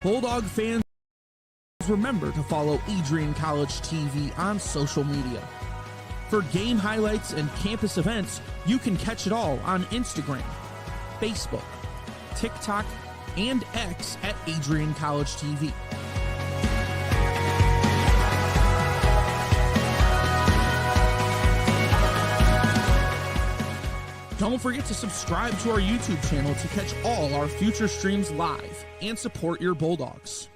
Bulldog fans, remember to follow AdrianCollegeTV on social media. For game highlights and campus events, you can catch it all on Instagram, Facebook, TikTok, and X at AdrianCollegeTV. Don't forget to subscribe to our YouTube channel to catch all our future streams live and support your Bulldogs.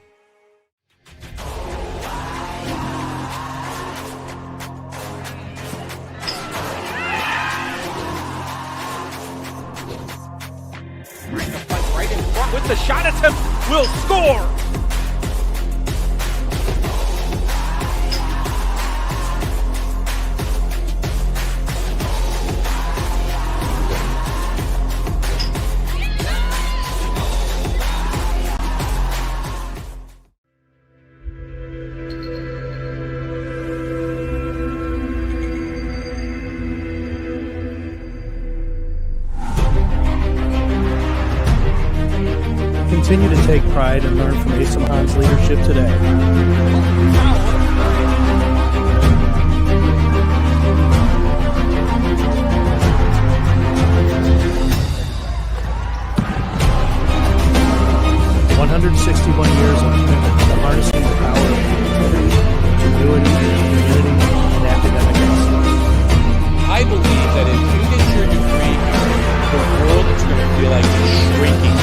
Right in front with the shot attempt, will score! Continue to take pride and learn from Asa Mahan's leadership today. Years of commitment to harnessing the power of creativity, ingenuity, community, and academic excellence. I believe that if you get your degree, the world is going to feel like it's shrinking.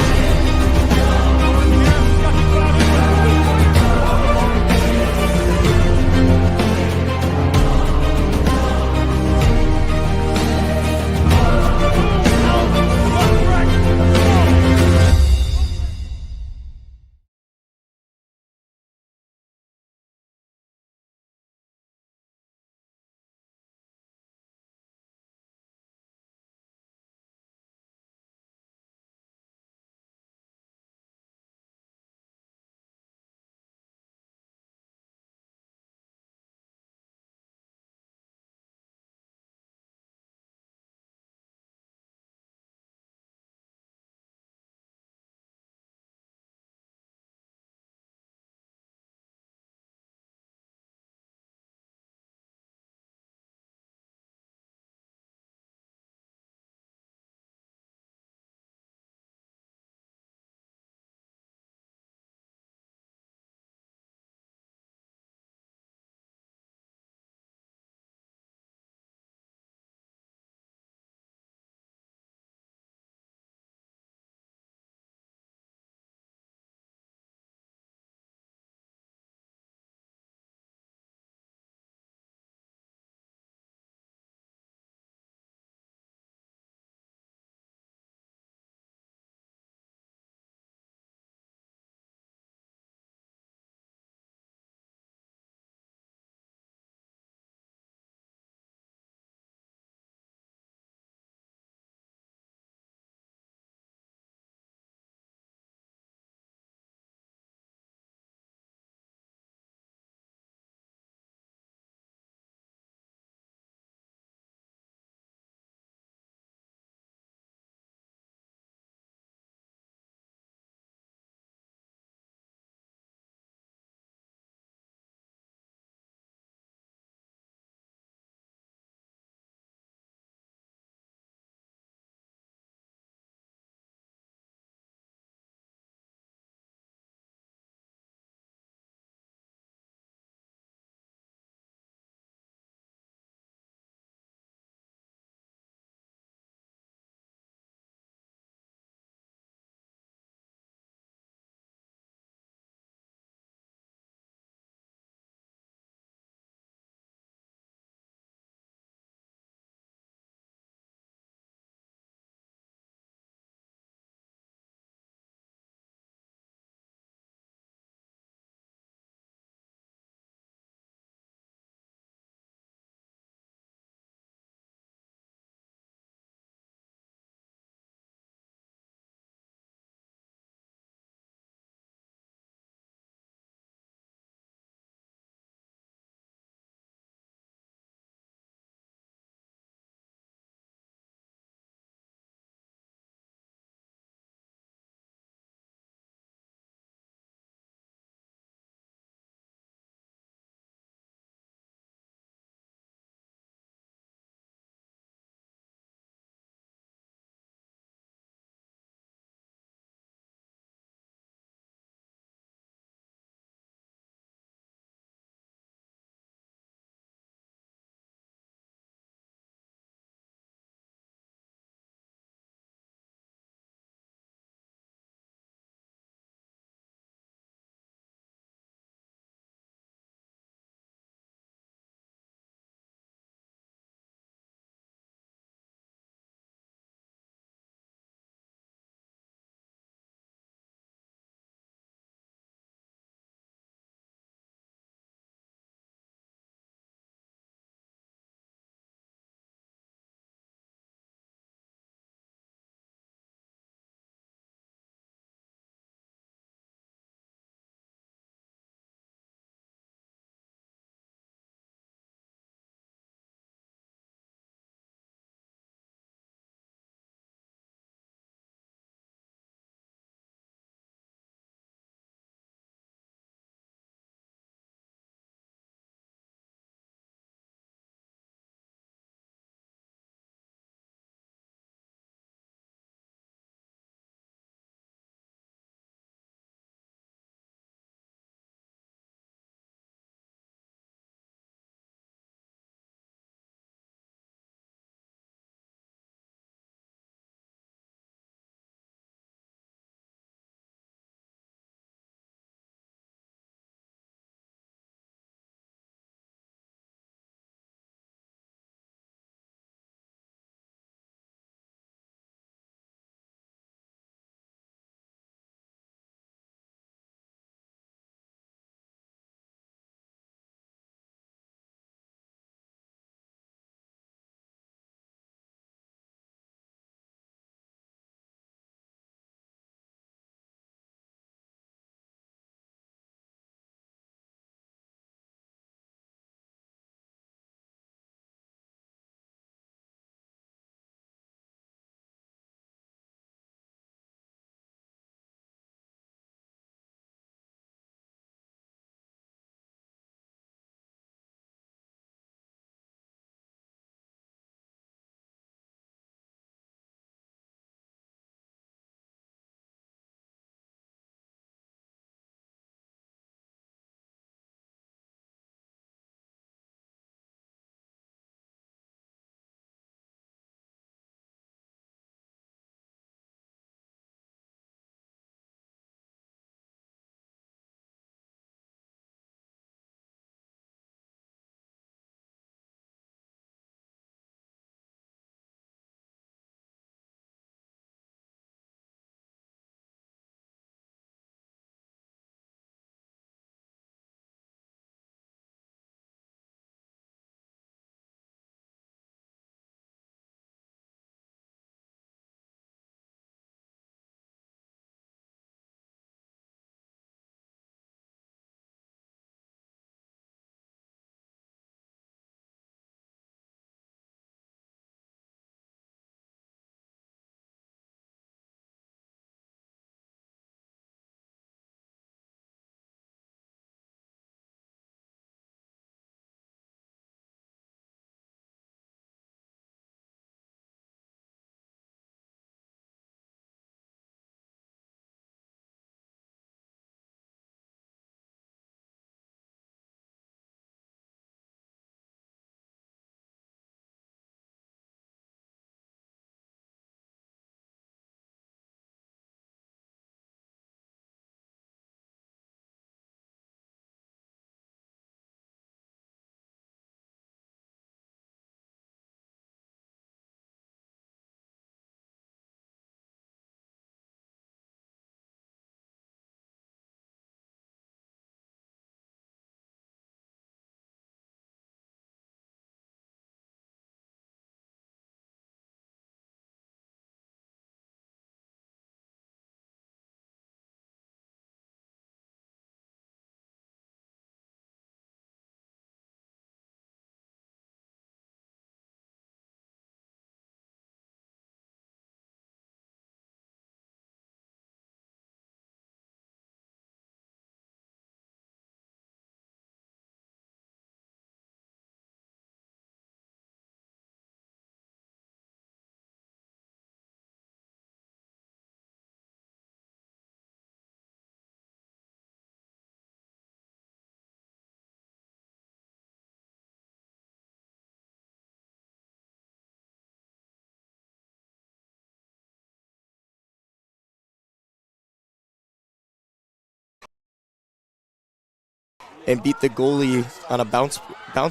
and beat the goalie on a bounce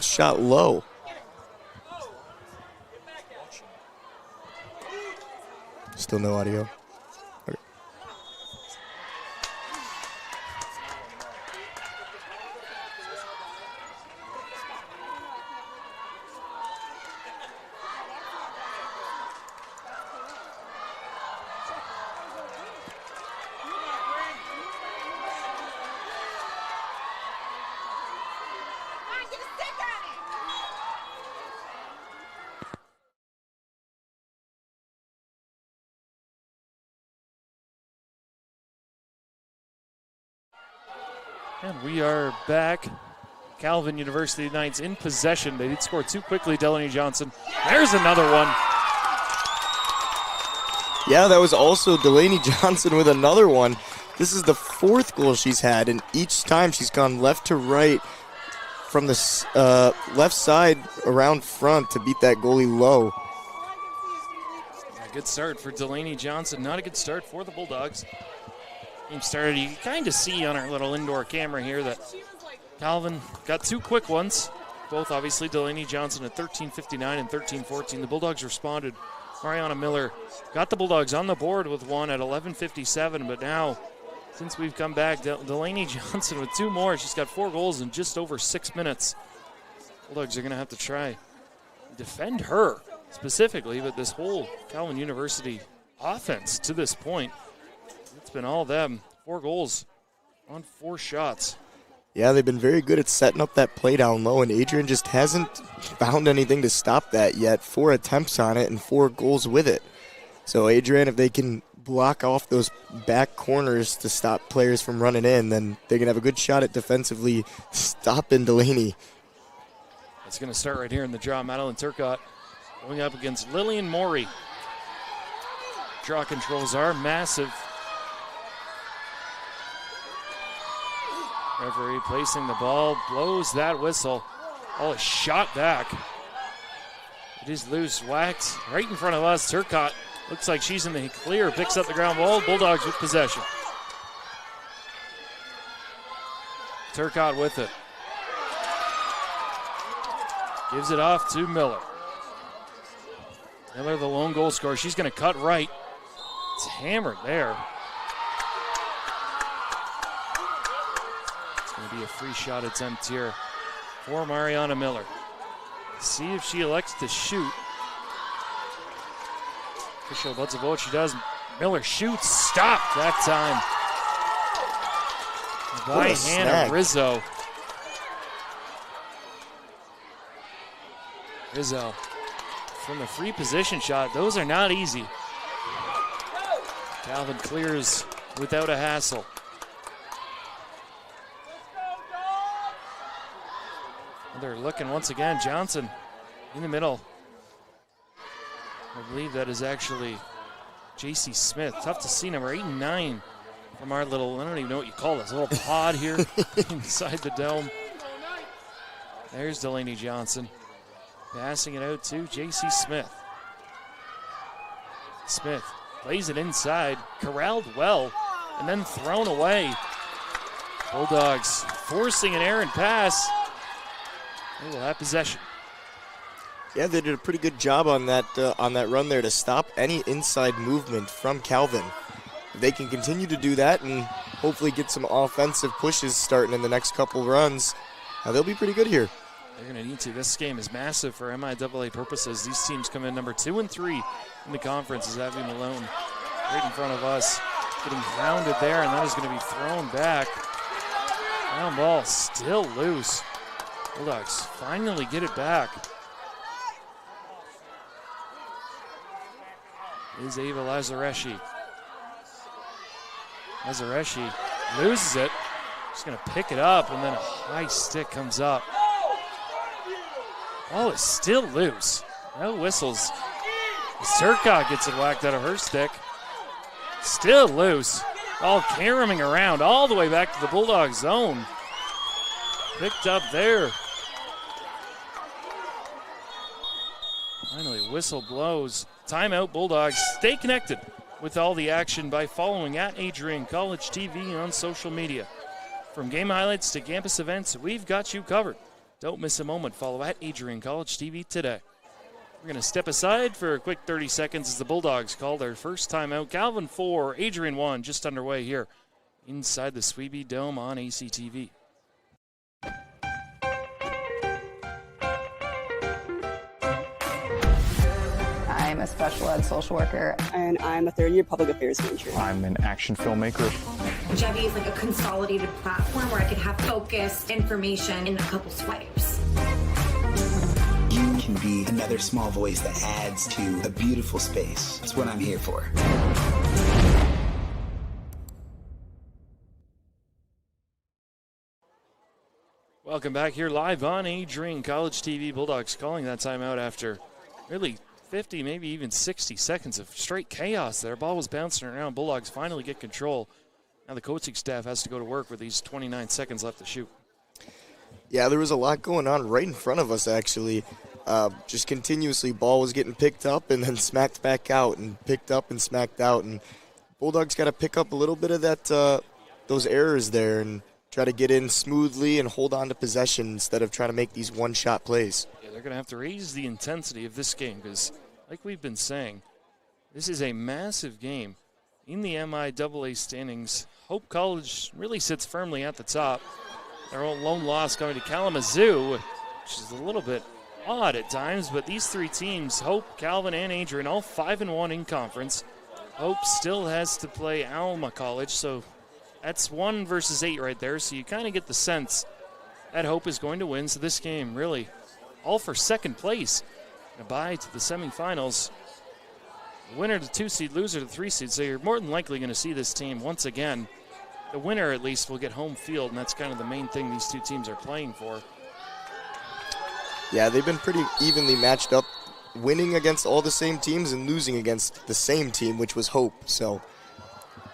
shot low. Still no audio. Okay. And we are back. Calvin University Knights in possession. They did score too quickly, Delaney Johnson. There's another one. Yeah, that was also Delaney Johnson with another one. This is the 4th goal she's had, and each time she's gone left to right from the left side around front to beat that goalie low. A good start for Delaney Johnson. Not a good start for the Bulldogs. Game started. You can kind of see on our little indoor camera here that Calvin got 2 quick ones. Both obviously Delaney Johnson at 13:59 and 13:14. The Bulldogs responded. Mariana Miller got the Bulldogs on the board with one at 11:57, but now since we've come back, Delaney Johnson with 2 more. She's got 4 goals in just over 6 minutes. Bulldogs are going to have to try defend her specifically, but this whole Calvin University offense to this point, it's been all them. 4 goals on 4 shots. Yeah, they've been very good at setting up that play down low, and Adrian just hasn't found anything to stop that yet. 4 attempts on it and 4 goals with it. So Adrian, if they can block off those back corners to stop players from running in, then they can have a good shot at defensively stopping Delaney. It's going to start right here in the draw. Madeline Turcotte going up against Lillian Morey. Draw controls are massive. Referee placing the ball, blows that whistle. Ball is shot back. It is loose, whacked right in front of us. Turcotte looks like she's in the clear, picks up the ground ball. Bulldogs with possession. Turcotte with it. Gives it off to Miller. Miller, the lone goal scorer. She's going to cut right. It's hammered there. Going to be a free shot attempt here for Mariana Miller. See if she elects to shoot. Official lets a vote. She does. Miller shoots. Stopped that time by Hannah Rizzo. Rizzo from the free position shot. Those are not easy. Calvin clears without a hassle. They're looking once again. Johnson in the middle. I believe that is actually J.C. Smith. Tough to see, number 8 and 9 from our little, I don't even know what you call this, little pod here inside the dome. There's Delaney Johnson passing it out to J.C. Smith. Smith plays it inside, corralled well, and then thrown away. Bulldogs forcing an errant pass. They will have possession. Yeah, they did a pretty good job on that run there to stop any inside movement from Calvin. If they can continue to do that and hopefully get some offensive pushes starting in the next couple runs, they'll be pretty good here. They're going to need to. This game is massive for MIAA purposes. These teams come in number 2 and 3 in the conference as Abby Malone right in front of us, getting grounded there, and that is going to be thrown back. Ground ball still loose. Bulldogs finally get it back. Is Ava Lazareschi. Lazareschi loses it. Just going to pick it up, and then a high stick comes up. Ball is still loose. No whistles. Turcotte gets it whacked out of her stick. Still loose. Ball caroming around all the way back to the Bulldog zone. Picked up there. Finally, whistle blows. Timeout, Bulldogs. Stay connected with all the action by following at Adrian College TV on social media. From game highlights to campus events, we've got you covered. Don't miss a moment. Follow at AdrianCollegeTV today. We're going to step aside for a quick 30 seconds as the Bulldogs call their first timeout. Calvin 4, Adrian 1, just underway here inside the Sweeby Dome on ACTV. I'm a special ed social worker. And I'm a third-year public affairs major. I'm an action filmmaker. Jevi is like a consolidated platform where I could have focused information in a couple swipes. You can be another small voice that adds to a beautiful space. That's what I'm here for. Welcome back here live on Adrian College TV. Bulldogs calling that timeout after really 50, maybe even 60 seconds of straight chaos there. Ball was bouncing around. Bulldogs finally get control. Now the coaching staff has to go to work with these 29 seconds left to shoot. Yeah, there was a lot going on right in front of us, actually. Just continuously, ball was getting picked up and then smacked back out and picked up and smacked out. And Bulldogs got to pick up a little bit of that, those errors there and try to get in smoothly and hold on to possession instead of trying to make these one-shot plays. Yeah, they're going to have to raise the intensity of this game because, like we've been saying, this is a massive game. In the MIAA standings, Hope College really sits firmly at the top. Their own lone loss coming to Kalamazoo, which is a little bit odd at times, but these three teams, Hope, Calvin, and Adrian, all 5-1 in conference. Hope still has to play Alma College, so that's 1 versus 8 right there, so you kind of get the sense that Hope is going to win. So this game really all for second place. A bye to the semifinals. Winner to 2 seed, loser to 3 seed, so you're more than likely going to see this team once again. The winner, at least, will get home field, and that's kind of the main thing these two teams are playing for. Yeah, they've been pretty evenly matched up, winning against all the same teams and losing against the same team, which was Hope. So,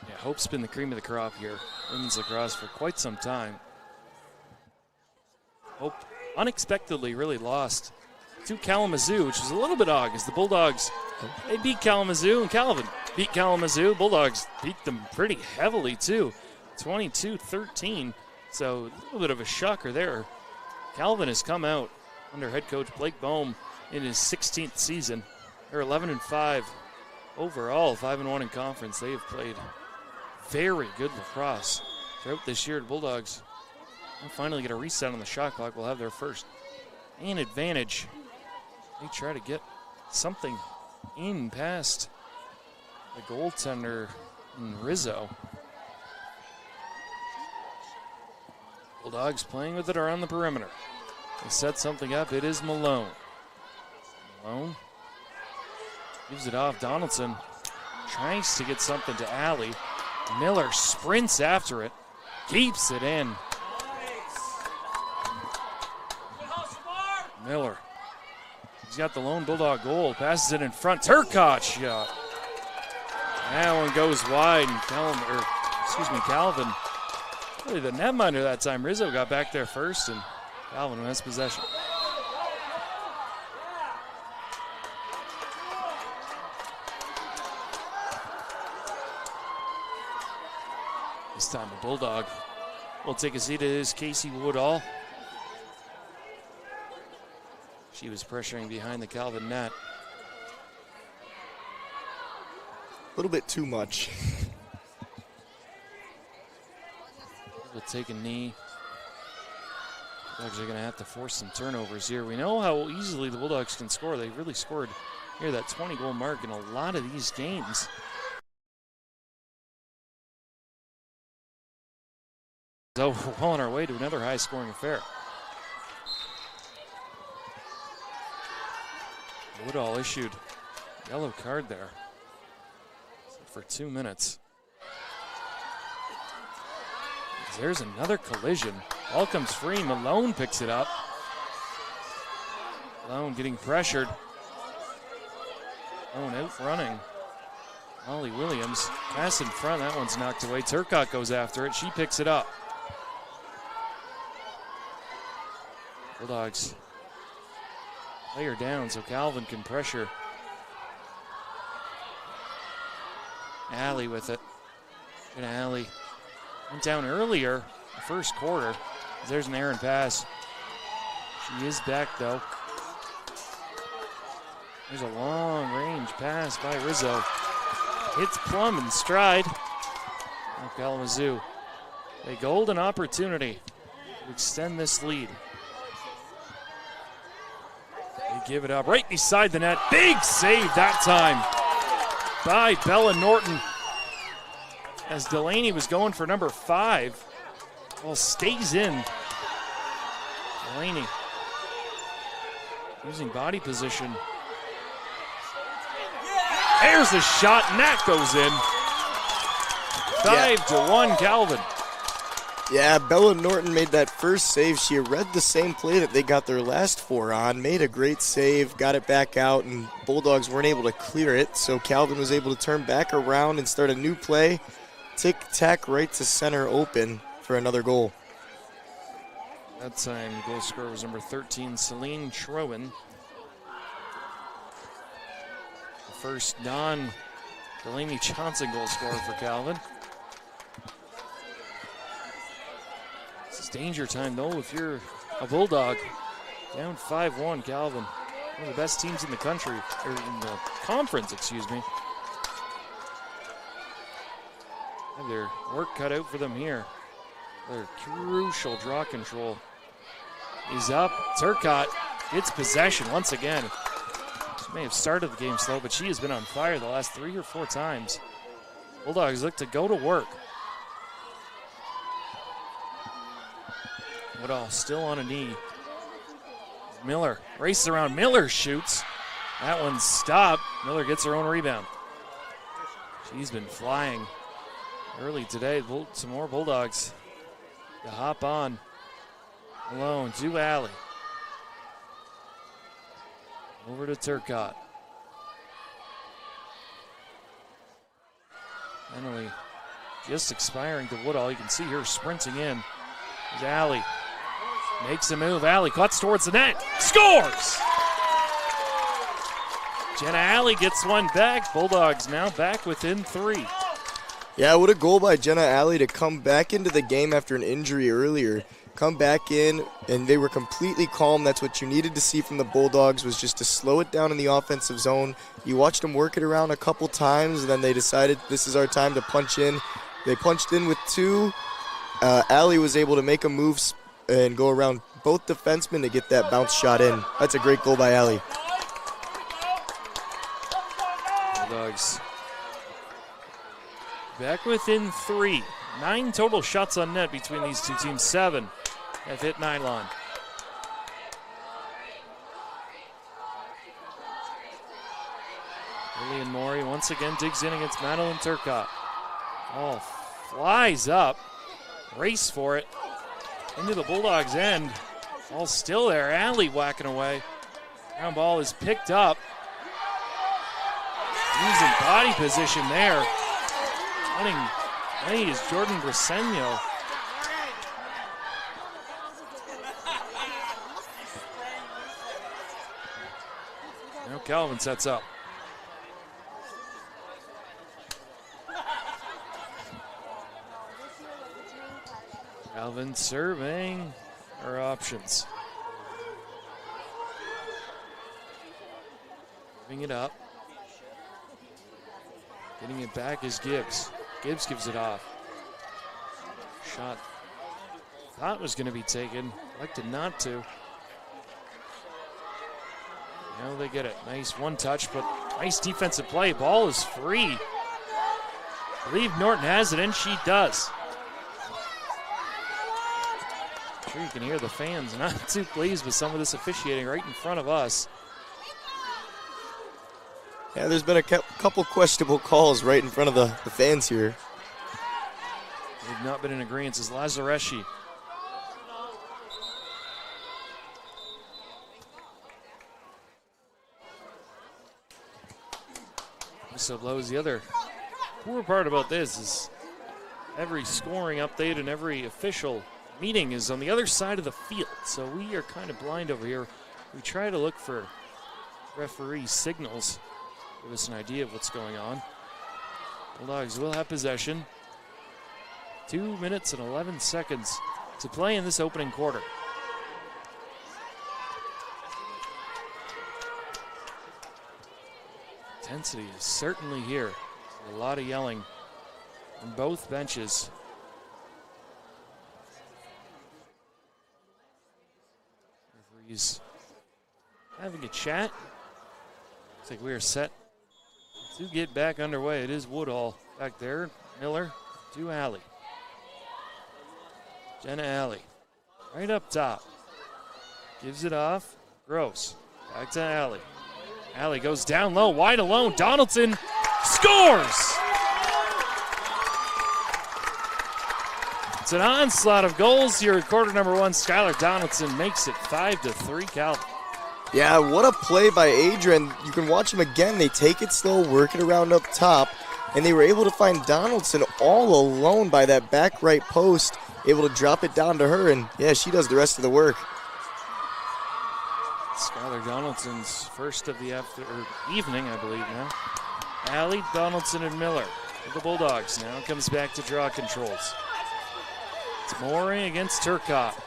yeah, Hope's been the cream of the crop here, women's lacrosse, for quite some time. Hope unexpectedly really lost to Kalamazoo, which is a little bit odd, because the Bulldogs, they beat Kalamazoo, and Calvin beat Kalamazoo. Bulldogs beat them pretty heavily, too, 22-13. So a little bit of a shocker there. Calvin has come out under head coach Blake Boehm in his 16th season. They're 11-5 overall, 5-1 in conference. They have played very good lacrosse throughout this year. The Bulldogs will finally get a reset on the shot clock. Will have their first an advantage. They try to get something in past the goaltender in Rizzo. Bulldogs playing with it around the perimeter. They set something up. It is Malone. Malone gives it off. Donaldson tries to get something to Alley. Miller sprints after it. Keeps it in. Miller. He's got the lone Bulldog goal. Passes it in front. Turcotte shot. That one goes wide. And Calvin. Really the netminder that time. Rizzo got back there first, and Calvin has possession. This time the Bulldog will take a seat. It is Casey Woodall. She was pressuring behind the Calvin net. a little bit too much. Will take a knee. Bulldogs are going to have to force some turnovers here. We know how easily the Bulldogs can score. They really scored near that 20-goal mark in a lot of these games. So we're well on our way to another high-scoring affair. Woodall issued a yellow card there for 2 minutes. There's another collision. Ball comes free. Malone picks it up. Malone getting pressured. Malone out running. Molly Williams. Pass in front. That one's knocked away. Turcotte goes after it. She picks it up. Bulldogs lay her down so Calvin can pressure. Alley with it. And Alley went down earlier. the first quarter. There's an errant pass. She is back, though. There's a long-range pass by Rizzo. Hits Plum in stride. Now Kalamazoo, a golden opportunity to extend this lead. They give it up right beside the net. Big save that time by Bella Norton. As Delaney was going for number 5. Well, stays in. Delaney using body position. There's the shot, and that goes in. 5-1 Calvin. Yeah, Bella Norton made that first save. She read the same play that they got their last 4 on, made a great save, got it back out, and Bulldogs weren't able to clear it, so Calvin was able to turn back around and start a new play. Tic-tac right to center open for another goal. That time, the goal scorer was number 13, Celine Trowen. The first non-Delaney Johnson goal scorer for Calvin. This is danger time, though, if you're a Bulldog. Down 5-1, Calvin. One of the best teams in the country, or in the conference, excuse me. Have their work cut out for them here. Their crucial draw control is up. Turcotte gets possession once again. She may have started the game slow, but she has been on fire the last 3 or 4 times. Bulldogs look to go to work. Woodall still on a knee. Miller races around. Miller shoots. That one's stopped. Miller gets her own rebound. She's been flying early today. Some more Bulldogs to hop on. Alone to Alley. Over to Turcotte. Finally, just expiring to Woodall. You can see her sprinting in. There's Alley. Makes a move. Alley cuts towards the net. Scores! Jenna Alley gets one back. Bulldogs now back within 3. Yeah, what a goal by Jenna Alley to come back into the game after an injury earlier. Come back in, and they were completely calm. That's what you needed to see from the Bulldogs, was just to slow it down in the offensive zone. You watched them work it around a couple times, and then they decided this is our time to punch in. They punched in with 2. Alley was able to make a move and go around both defensemen to get that bounce shot in. That's a great goal by Alley. Bulldogs back within 3. 9 total shots on net between these two teams. 7 have hit nylon. Lillian Maury once again digs in against Madeline Turcotte. Oh, flies up. Race for it. Into the Bulldogs' end. All still there. Alley whacking away. Ground ball is picked up. Using body position there. Running play is Jordan Briseno. Now Calvin sets up. Calvin surveying her options. Moving it up. Getting it back is Gibbs. Gibbs gives it off. Shot thought was going to be taken. Elected not to. Now they get it. Nice one touch, but nice defensive play. Ball is free. I believe Norton has it, and she does. I'm sure you can hear the fans not too pleased with some of this officiating right in front of us. Yeah, there's been a couple questionable calls right in front of the fans here. They've not been in agreement as Lazareschi. So blows. The other poor part about this is every scoring update and every official meeting is on the other side of the field. So we are kind of blind over here. We try to look for referee signals, give us an idea of what's going on. Bulldogs will have possession. 2 minutes and 11 seconds to play in this opening quarter. Intensity is certainly here. A lot of yelling on both benches. Referees having a chat. Looks like we are set to get back underway. It is Woodall back there. Miller to Alley. Jenna Alley right up top. Gives it off. Gross. Back to Alley. Alley goes down low, wide alone. Donaldson scores! It's an onslaught of goals here at quarter number one. Skylar Donaldson makes it 5-3 Calvin. Yeah, what a play by Adrian. You can watch him again. They take it slow, work it around up top, and they were able to find Donaldson all alone by that back right post, able to drop it down to her, and yeah, she does the rest of the work. Skylar Donaldson's first of the evening, I believe now. Alley, Donaldson, and Miller for the Bulldogs. Now comes back to draw controls. It's Mooring against Turcotte.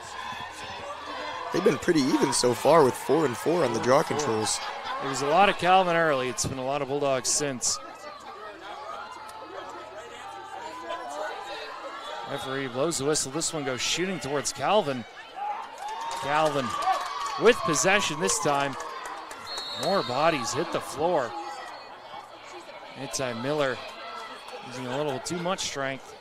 They've been pretty even so far with 4 and 4 on the draw controls. It was a lot of Calvin early. It's been a lot of Bulldogs since. Referee blows the whistle. This one goes shooting towards Calvin. Calvin with possession this time. More bodies hit the floor. Inside Miller using a little too much strength.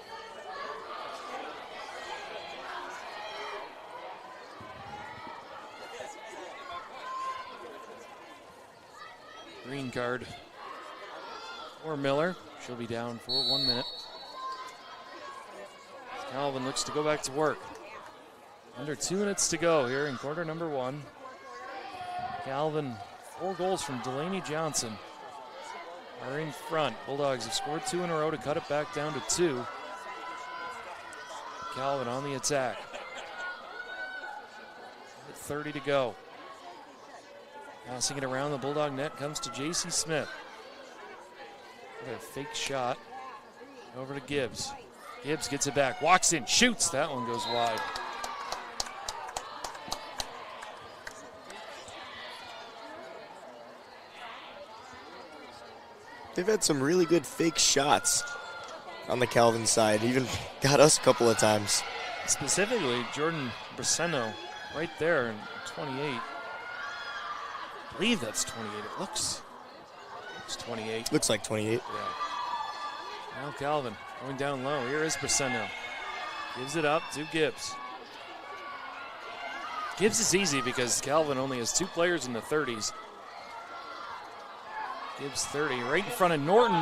Green card for Miller. She'll be down for 1 minute. Calvin looks to go back to work. Under 2 minutes to go here in quarter number one. Calvin, 4 goals from Delaney Johnson are in front. Bulldogs have scored 2 in a row to cut it back down to 2. Calvin on the attack. 30 to go. Passing it around the Bulldog net comes to J.C. Smith. A fake shot over to Gibbs. Gibbs gets it back, walks in, shoots. That one goes wide. They've had some really good fake shots on the Calvin side. Even got us a couple of times. Specifically, Jordan Braceno right there in 28. I believe that's 28. It looks 28. Looks like 28. Yeah. Now Calvin going down low. Here is Braceno. Gives it up to Gibbs. Gibbs is easy because Calvin only has 2 players in the 30s. Gibbs 30 right in front of Norton.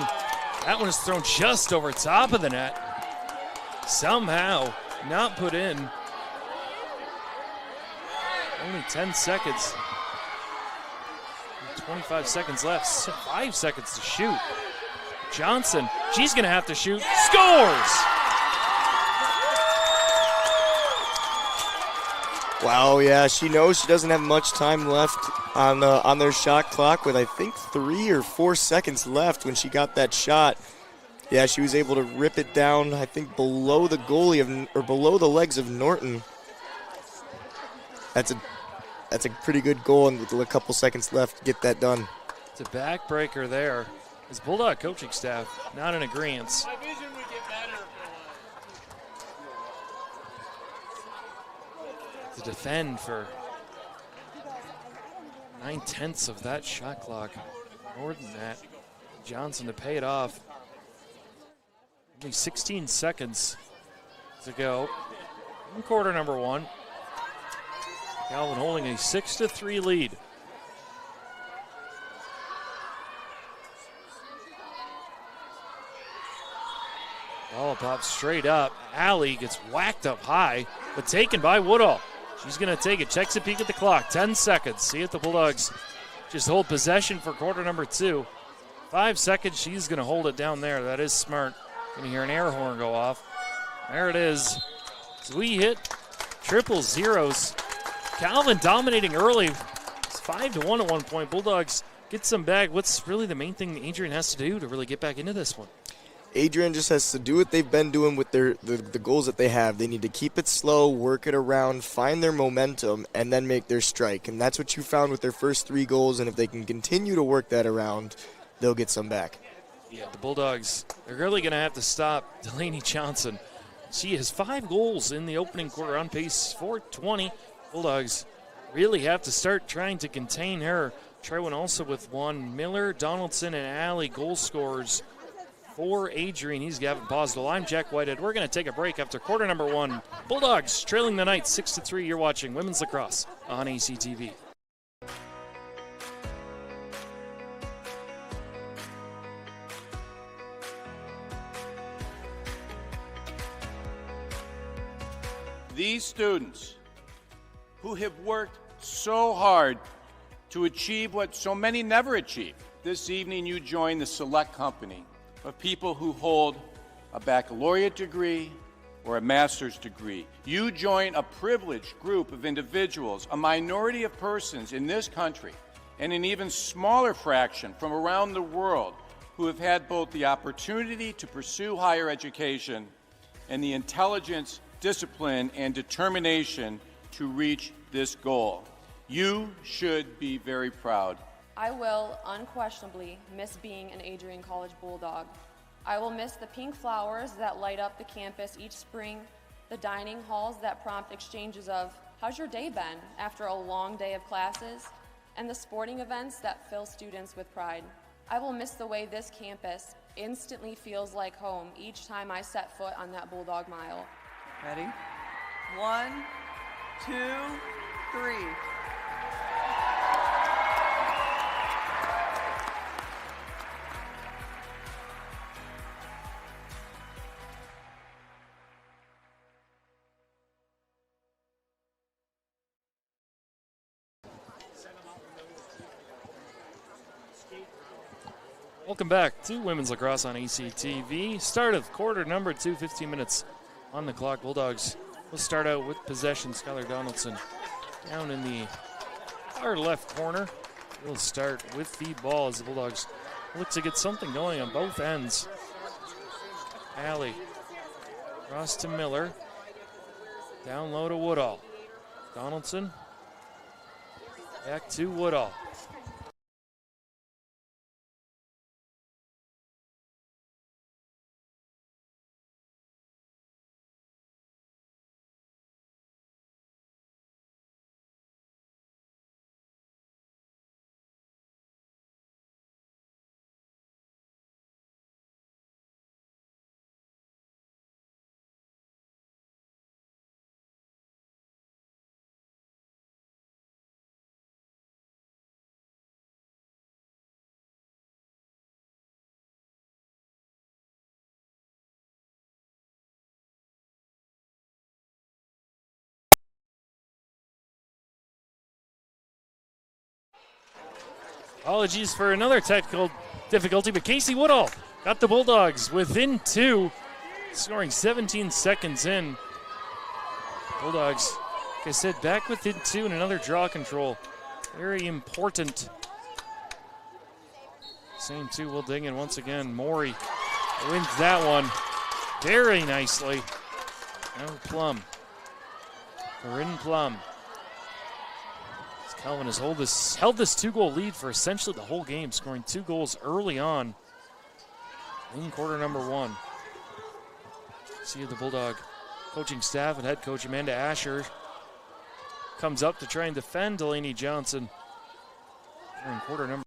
That one is thrown just over top of the net. Somehow not put in. Only 10 seconds. 25 seconds left. 5 seconds to shoot. Johnson, she's going to have to shoot. Scores! Wow, yeah, she knows she doesn't have much time left on their shot clock with, I think, 3 or 4 seconds left when she got that shot. Yeah, she was able to rip it down, I think, below the goalie or below the legs of Norton. That's a pretty good goal, and with a couple seconds left to get that done. It's a backbreaker there. His Bulldog coaching staff not in agreement. To defend for 9/10 of that shot clock. More than that. Johnson to pay it off. Only 16 seconds to go in quarter number one. Calvin holding a 6-3 lead. Ball pops straight up. Alley gets whacked up high, but taken by Woodall. She's going to take it. Checks a peek at the clock. 10 seconds. See if the Bulldogs just hold possession for quarter number two. 5 seconds. She's going to hold it down there. That is smart. Going to hear an air horn go off. There it is. So we hit triple zeros. Calvin dominating early. It's 5-1 at one point. Bulldogs get some back. What's really the main thing Adrian has to do to really get back into this one? Adrian just has to do what they've been doing with the goals that they have. They need to keep it slow, work it around, find their momentum, and then make their strike. And that's what you found with their first 3 goals, and if they can continue to work that around, they'll get some back. Yeah, the Bulldogs, they're really going to have to stop Delaney Johnson. She has 5 goals in the opening quarter, on pace for 20. Bulldogs really have to start trying to contain her. Trywin also with 1. Miller, Donaldson, and Alley goal scorers for Adrian. He's Gavin Posdell. I'm Jack Whitehead. We're going to take a break after quarter number 1. Bulldogs trailing the Knights 6-3. You're watching Women's Lacrosse on ACTV. These students who have worked so hard to achieve what so many never achieve. This evening you join the select company of people who hold a baccalaureate degree or a master's degree. You join a privileged group of individuals, a minority of persons in this country, and an even smaller fraction from around the world who have had both the opportunity to pursue higher education and the intelligence, discipline, and determination to reach this goal. You should be very proud. I will unquestionably miss being an Adrian College Bulldog. I will miss the pink flowers that light up the campus each spring, the dining halls that prompt exchanges of, "How's your day been?" after a long day of classes, and the sporting events that fill students with pride. I will miss the way this campus instantly feels like home each time I set foot on that Bulldog mile. Ready? 1, 2, 3. Welcome back to Women's Lacrosse on ACTV. Start of quarter number 2, 15 minutes on the clock. Bulldogs will start out with possession. Skylar Donaldson down in the far left corner. We'll start with the ball as the Bulldogs look to get something going on both ends. Alley across to Miller. Down low to Woodall. Donaldson back to Woodall. Apologies for another technical difficulty, but Casey Woodall got the Bulldogs within 2, scoring 17 seconds in. Bulldogs, like I said, back within 2 and another draw control. Very important. Same 2 will ding in once again. Maury wins that one very nicely. Now Plum. Corinne Plum. Calvin has held this 2-goal lead for essentially the whole game, scoring 2 goals early on in quarter number 1. See the Bulldog coaching staff and head coach Amanda Asher comes up to try and defend Delaney Johnson in quarter number